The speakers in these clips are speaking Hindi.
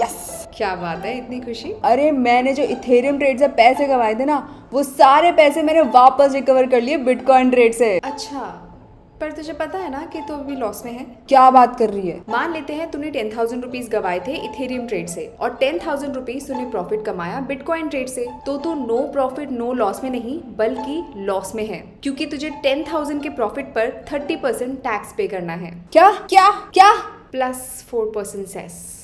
यस। क्या बात है, इतनी खुशी? अरे मैंने जो इथेरियम ट्रेड से पैसे कमाए थे ना, वो सारे पैसे मैंने वापस रिकवर कर लिए बिटकॉइन ट्रेड से। अच्छा, पर तुझे पता है ना कि तू अभी लॉस में है। क्या बात कर रही है? मान लेते हैं तूने 10,000 रुपीज गवाए थे इथेरियम ट्रेड से और 10,000 रुपीज तूने प्रॉफिट कमाया बिटकॉइन ट्रेड से, तो तू नो प्रॉफिट नो लॉस में नहीं बल्कि लॉस में है, क्योंकि तुझे 10,000 के प्रॉफिट पर 30% टैक्स पे करना है। क्या क्या क्या? Plus 4% cess.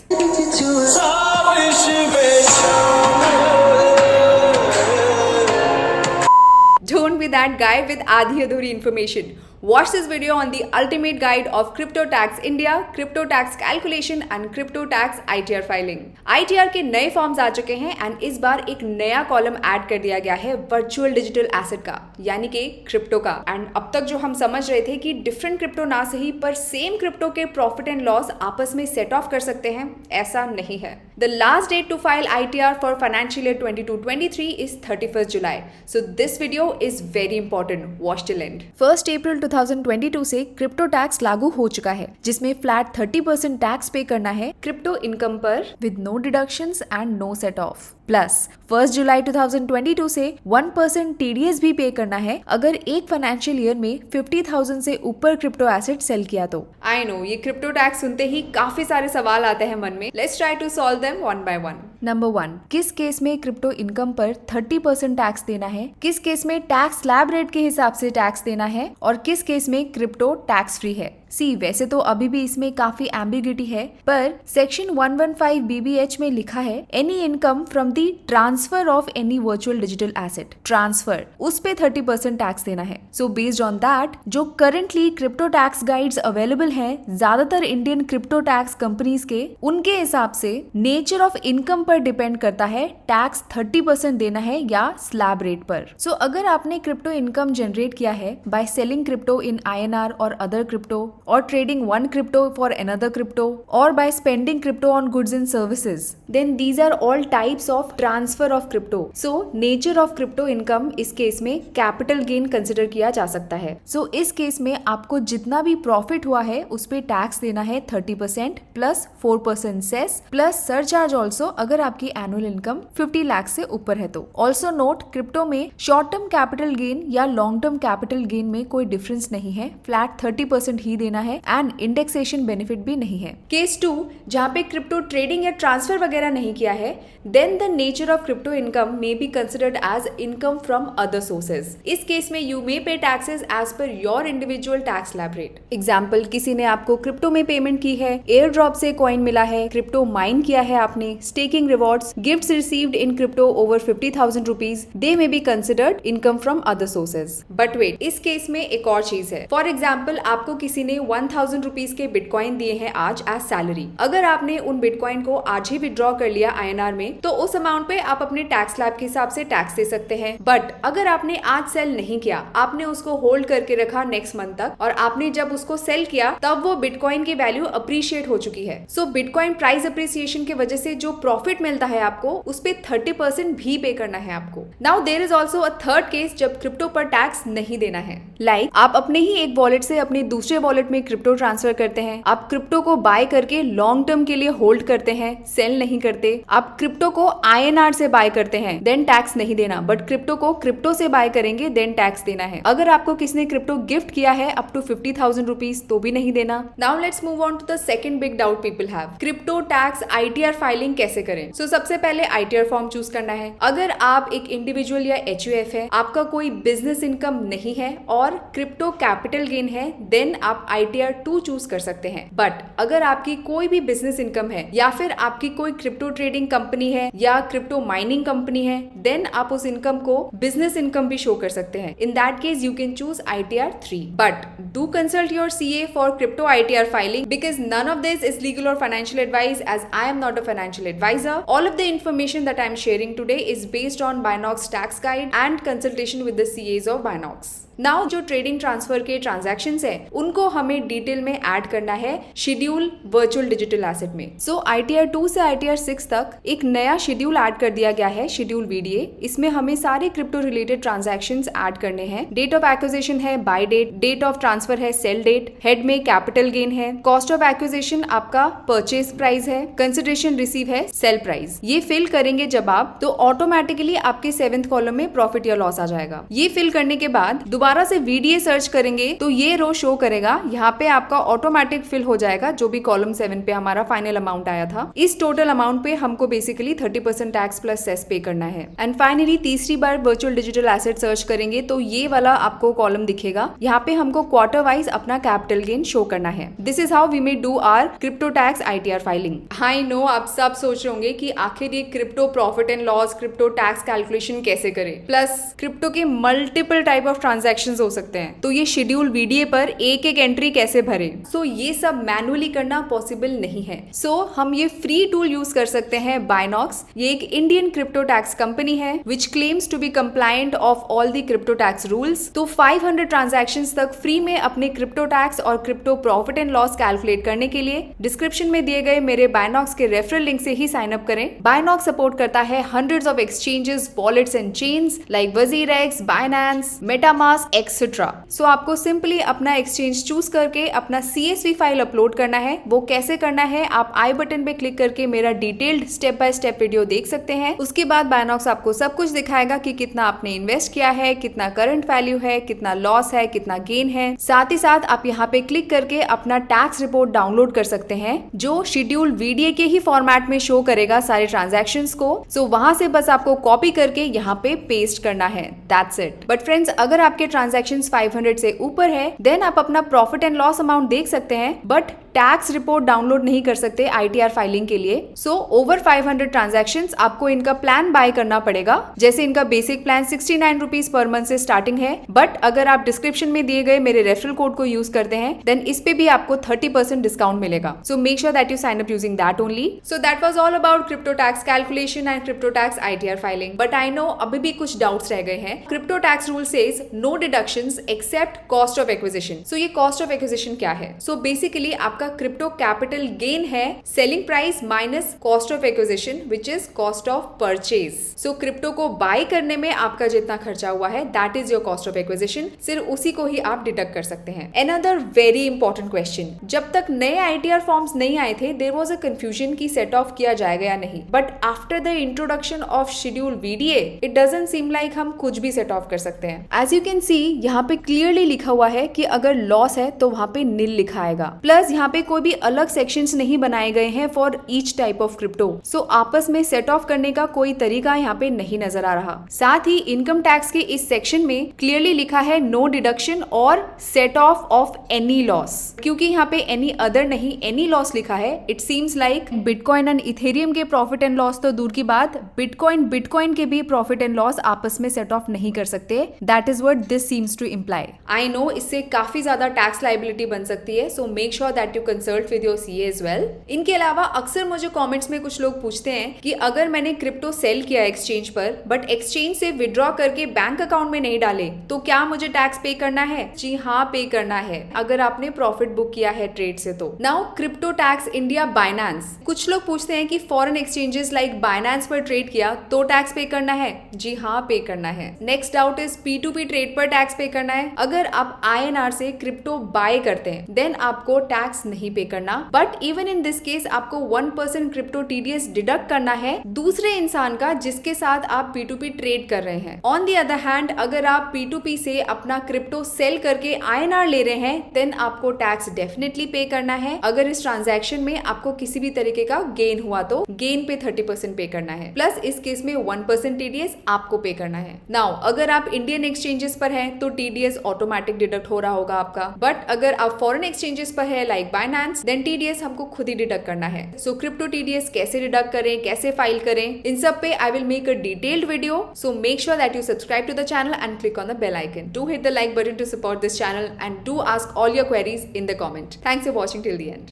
Don't be that guy with आधी अधूरी information. Watch this video on the ultimate guide of Crypto Tax India, Crypto Tax Calculation and Crypto Tax ITR filing. ITR के नए फॉर्म्स आ चुके हैं एंड इस बार एक नया कॉलम ऐड कर दिया गया है वर्चुअल डिजिटल एसेट का, यानी कि क्रिप्टो का। एंड अब तक जो हम समझ रहे थे कि डिफरेंट क्रिप्टो ना सही पर सेम क्रिप्टो के प्रॉफिट एंड लॉस आपस में सेट ऑफ कर सकते हैं, ऐसा नहीं है। The last date to file ITR for financial year 22-23 is 31st July. So this video is very important. Watch till end. 1st April 2022 से क्रिप्टो टैक्स लागू हो चुका है, जिसमें फ्लैट 30% टैक्स पे करना है क्रिप्टो इनकम पर with no deductions and no set off. Plus 1st July 2022 से 1% TDS भी पे करना है अगर एक फाइनेंशियल ईयर में 50,000 से ऊपर क्रिप्टो एसेट सेल किया तो। आई नो ये क्रिप्टो टैक्स सुनते ही काफी सारे सवाल आते हैं मन में। Let's try to solve them one by one. Number 1, किस केस में क्रिप्टो इनकम पर 30% टैक्स देना है, किस केस में टैक्स स्लैब रेट के हिसाब से टैक्स देना है और किस केस में क्रिप्टो टैक्स फ्री है। सी वैसे तो अभी भी इसमें काफी एम्बिग्यूटी है, पर सेक्शन 115 BBH में लिखा है any income from the transfer of any virtual digital asset, transfer उस पे 30% टैक्स देना है। सो बेस्ड ऑन दैट जो currently crypto tax guides available हैं ज्यादातर इंडियन क्रिप्टो टैक्स कंपनीज के, उनके हिसाब से नेचर ऑफ इनकम पर डिपेंड करता है टैक्स 30% देना है या स्लैब रेट पर। सो अगर आपने क्रिप्टो इनकम जनरेट किया है by selling crypto in INR और other crypto or trading one crypto for another crypto or by spending crypto on goods and services, then these are all types of transfer of crypto. So nature of crypto income इस केस में capital gain consider किया जा सकता है। So इस केस में आपको जितना भी प्रॉफिट हुआ है उस पे टैक्स देना है 30% plus 4% cess plus surcharge also अगर आपकी एनुअल इनकम 50 लाख से ऊपर है तो। ऑल्सो नोट क्रिप्टो में शॉर्ट टर्म कैपिटल गेन या लॉन्ग टर्म कैपिटल गेन में कोई डिफरेंस नहीं है, फ्लैट 30% ही देना है एंड इंडेक्सेशन बेनिफिट भी नहीं है। केस 2 जहाँ पे क्रिप्टो ट्रेडिंग या ट्रांसफर वगैरह नहीं किया है, then the nature of crypto income may be considered as income from other sources. इस केस में you may pay taxes as per your individual tax slab rate. Example, किसी ने आपको क्रिप्टो में पेमेंट की है, एयर ड्रॉप से कॉइन मिला है, क्रिप्टो माइन किया है आपने, staking rewards, gifts received in crypto over 50,000 rupees, they may be considered income from other sources. But wait, इस केस में एक और चीज है। फॉर एग्जाम्पल, आपको किसी ने 1,000 रुपीज के बिटकॉइन दिए हैं आज एज सैलरी। अगर आपने उन बिटकॉइन को आज ही विड्रॉ कर लिया INR में, तो उस अमाउंट पे आप अपने टैक्स स्लैब के हिसाब से टैक्स दे सकते हैं। बट अगर आपने आज सेल नहीं किया, आपने उसको होल्ड करके रखा नेक्स्ट मंथ तक और आपने जब उसको सेल किया तब वो बिटकॉइन की वैल्यू अप्रिशिएट हो चुकी है। सो बिटकॉइन प्राइस अप्रिसिएशन की वजह से जो प्रॉफिट मिलता है आपको, उस पे 30% भी पे करना है आपको। Now there is also a third case जब क्रिप्टो पर टैक्स नहीं देना है। लाइक आप अपने ही एक वॉलेट से अपने दूसरे वॉलेट में क्रिप्टो ट्रांसफर करते हैं, आप क्रिप्टो को बाय करके लॉन्ग टर्म के लिए होल्ड करते हैं, सेल नहीं करते। आप क्रिप्टो को INR से बाय करते हैं, देन टैक्स नहीं देना, बट क्रिप्टो को क्रिप्टो से बाय करेंगे देन टैक्स देना है। अगर आपको किसी ने क्रिप्टो गिफ्ट किया है अप टू 50,000 रुपीज तो भी नहीं देना। Now let's move on to the second big doubt people have, crypto tax ITR filing कैसे करें। सो सबसे पहले ITR फॉर्म चूज करना है। अगर आप एक इंडिविजुअल या HUF है, आपका कोई बिजनेस इनकम नहीं है और क्रिप्टो कैपिटल गेन है, देन आप ITR 2 चूज कर सकते हैं। बट अगर आपकी कोई भी बिजनेस इनकम है या फिर आपकी कोई क्रिप्टो ट्रेडिंग कंपनी है या क्रिप्टो माइनिंग कंपनी है, देन आप उस इनकम को बिजनेस इनकम भी शो कर सकते हैं। In that case you can choose ITR 3। But do consult your CA for crypto ITR filing because none of this is legal or financial advice as I am not a financial advisor. All of the information that I am sharing today is based on Binox tax guide and consultation with the CAs of Binox. Now जो ट्रेडिंग ट्रांसफर के ट्रांजैक्शंस है उनको हमें डिटेल में ऐड करना है शेड्यूल वर्चुअल डिजिटल एसेट में। सो ITR 2 से ITR 6 तक एक नया शेड्यूल ऐड कर दिया गया है, शेड्यूल VDA। इसमें हमें सारे क्रिप्टो रिलेटेड ट्रांजैक्शंस ऐड करने हैं। डेट ऑफ एक्विजिशन है buy date, date of transfer है सेल डेट, हेड में कैपिटल गेन है, कॉस्ट ऑफ एक्विजिशन आपका परचेज प्राइस है, कंसिडरेशन रिसीव है सेल प्राइस। ये फिल करेंगे जब आप तो ऑटोमेटिकली आपके 7th कॉलम में प्रॉफिट या लॉस आ जाएगा। ये फिल करने के बाद दोबारा से VDA सर्च करेंगे तो ये रो शो करेगा, यहाँ पे आपका ऑटोमेटिक फिल हो जाएगा जो भी कॉलम 7 पे हमारा फाइनल अमाउंट आया था। इस टोटल अमाउंट पे हमको बेसिकली 30% टैक्स प्लस सेस पे करना है। एंड फाइनली तीसरी बार वर्चुअल डिजिटल एसेट सर्च करेंगे तो ये वाला आपको कॉलम दिखेगा, यहाँ पे हमको क्वार्टर वाइज अपना कैपिटल गेन शो करना है। This is how we may do our crypto tax ITR filing. I know आप सब सोच रहे होंगे कि आखिर ये क्रिप्टो profit and loss, crypto tax calculation कैसे करें, प्लस क्रिप्टो के मल्टीपल टाइप ऑफ ट्रांजैक्शंस हो सकते हैं, तो ये शेड्यूल VDA पर एक एक एंट्री कैसे भरें। सो ये सब मैनुअली करना पॉसिबल नहीं है। सो हम ये फ्री टूल यूज कर सकते हैं बाइनॉक्स। ये एक इंडियन क्रिप्टो टैक्स कंपनी है which claims to be compliant of all the crypto tax rules. तो 500 ट्रांजैक्शंस तक फ्री में अपने क्रिप्टो टैक्स और crypto profit and loss calculate करने के लिए डिस्क्रिप्शन में दिए गए मेरे बाइनॉक्स के रेफरल लिंक से ही साइन अप करें। बाइनॉक्स सपोर्ट करता है hundreds of exchanges, wallets and chains like WazirX, Binance, MetaMask etcetera. So आपको सिंपली अपना एक्सचेंज चूज करके अपना CSV फाइल अपलोड करना है। वो कैसे करना है आप आई बटन पे क्लिक करके मेरा detailed step by step video देख सकते हैं। उसके बाद बाइनॉक्स आपको सब कुछ दिखाएगा कि कितना आपने इन्वेस्ट किया है, कितना करंट वैल्यू है, कितना लॉस है, कितना गेन है। साथ ही साथ आप यहाँ पे क्लिक करके अपना टैक्स रिपोर्ट डाउनलोड कर सकते हैं जो शेड्यूल VDA के ही फॉर्मेट में शो करेगा सारे ट्रांजैक्शंस को। सो वहां से बस आपको कॉपी करके यहाँ पे पेस्ट करना है, दैट्स इट। बट फ्रेंड्स अगर आपके ट्रांजैक्शंस 500 से ऊपर है देन आप अपना प्रॉफिट एंड लॉस अमाउंट देख सकते हैं, बट टैक्स रिपोर्ट डाउनलोड नहीं कर सकते ITR फाइलिंग के लिए। सो ओवर 500 ट्रांजैक्शंस आपको इनका प्लान बाय करना पड़ेगा। जैसे इनका basic plan 69 rupees per month से स्टार्टिंग है, बट अगर आप डिस्क्रिप्शन में दिए गए मेरे रेफरल कोड को यूज करते हैं देन इस पे भी आपको 30% डिस्काउंट मिलेगा। So make sure that you sign up using that only. So that was all about crypto tax calculation and crypto tax ITR filing. But I know अभी भी कुछ डाउट्स रह गए हैं। Crypto tax rule says no deductions except cost of acquisition. So ये कॉस्ट ऑफ एक्विजिशन क्या है? सो बेसिकली आपका क्रिप्टो कैपिटल गेन है selling price minus cost of acquisition which is cost of purchase. So crypto को बाय करने में आपका जितना खर्चा हुआ है that is your cost of acquisition, सिर्फ उसी को ही आप डिडक्ट कर सकते हैं। अनदर वेरी इंपॉर्टेंट क्वेश्चन, जब तक नए ITR फॉर्म्स नहीं आए थे देयर वाज अ कंफ्यूजन कि सेट ऑफ किया जाएगा या नहीं, but after the introduction of schedule VDA it doesn't seem like हम कुछ भी सेट ऑफ कर सकते हैं। एज यू कैन सी यहाँ पे क्लियरली लिखा हुआ है कि अगर लॉस है तो वहां पे नील लिखा आएगा, प्लस यहाँ पे कोई भी अलग सेक्शंस नहीं बनाए गए हैं for each type of crypto. So आपस में सेट ऑफ करने का कोई तरीका यहाँ पे नहीं नजर आ रहा। साथ ही इनकम टैक्स के इस सेक्शन में क्लियरली लिखा है नो डिडक्शन और सेट ऑफ एनी लॉस। क्योंकि यहाँ पे एनी अदर नहीं एनी लॉस लिखा है, it seems like bitcoin and Ethereum के प्रॉफिट एंड लॉस तो दूर की बात, बिटकॉइन के भी प्रॉफिट एंड लॉस आपस में सेट ऑफ नहीं कर सकते। That is what this seems to imply. I know इससे काफी ज्यादा टैक्स लाइबिलिटी बन सकती है, so make sure that you consult with your CA as well. इनके अलावा अक्सर मुझे कमेंट्स में कुछ लोग पूछते हैं कि अगर मैंने क्रिप्टो सेल किया एक्सचेंज पर बट एक्सचेंज से विड्रॉ करके बैंक अकाउंट में नहीं डाले तो क्या मुझे टैक्स पे करना है? जी हाँ, पे करना है अगर आपने प्रॉफिट बुक किया है ट्रेड से। तो now crypto tax India Binance. कुछ लोग पूछते हैं कि फॉरेन एक्सचेंजेस लाइक बाइनेंस पर ट्रेड किया तो टैक्स पे करना है? जी हाँ, पे करना है। Next doubt is P2P trade पर टैक्स पे करना है? अगर आप INR से क्रिप्टो बाय करते हैं देन आपको टैक्स नहीं पे करना, but even in this case आपको 1% क्रिप्टो TDS डिडक्ट करना है दूसरे इंसान का जिसके साथ आप P2P ट्रेड कर रहे हैं। ऑन दी अदर हैंड अगर आप P2P से अपना क्रिप्टो सेल करके INR ले रहे हैं देन आपको टैक्स डेफिनेटली पे करना है। अगर इस ट्रांजैक्शन में आपको किसी भी तरीके का गेन हुआ तो गेन पे 30% पे करना है, प्लस इस केस में 1% TDS आपको पे करना है। नाउ अगर आप इंडियन एक्सचेंजेस पर हैं तो TDS ऑटोमेटिक डिडक्ट हो रहा होगा आपका, बट अगर आप फॉरेन एक्सचेंजेस पर है लाइक बाइनेंस देन TDS हमको खुद ही डिडक्ट करना है। सो क्रिप्टो TDS कैसे डिडक्ट करें, कैसे फाइल करें, इन सब पे I will make a detailed video. So make sure that you subscribe to the channel and click on the bell icon. Do hit the like button to support this channel and do ask all your queries in the comment. Thanks for watching till the end.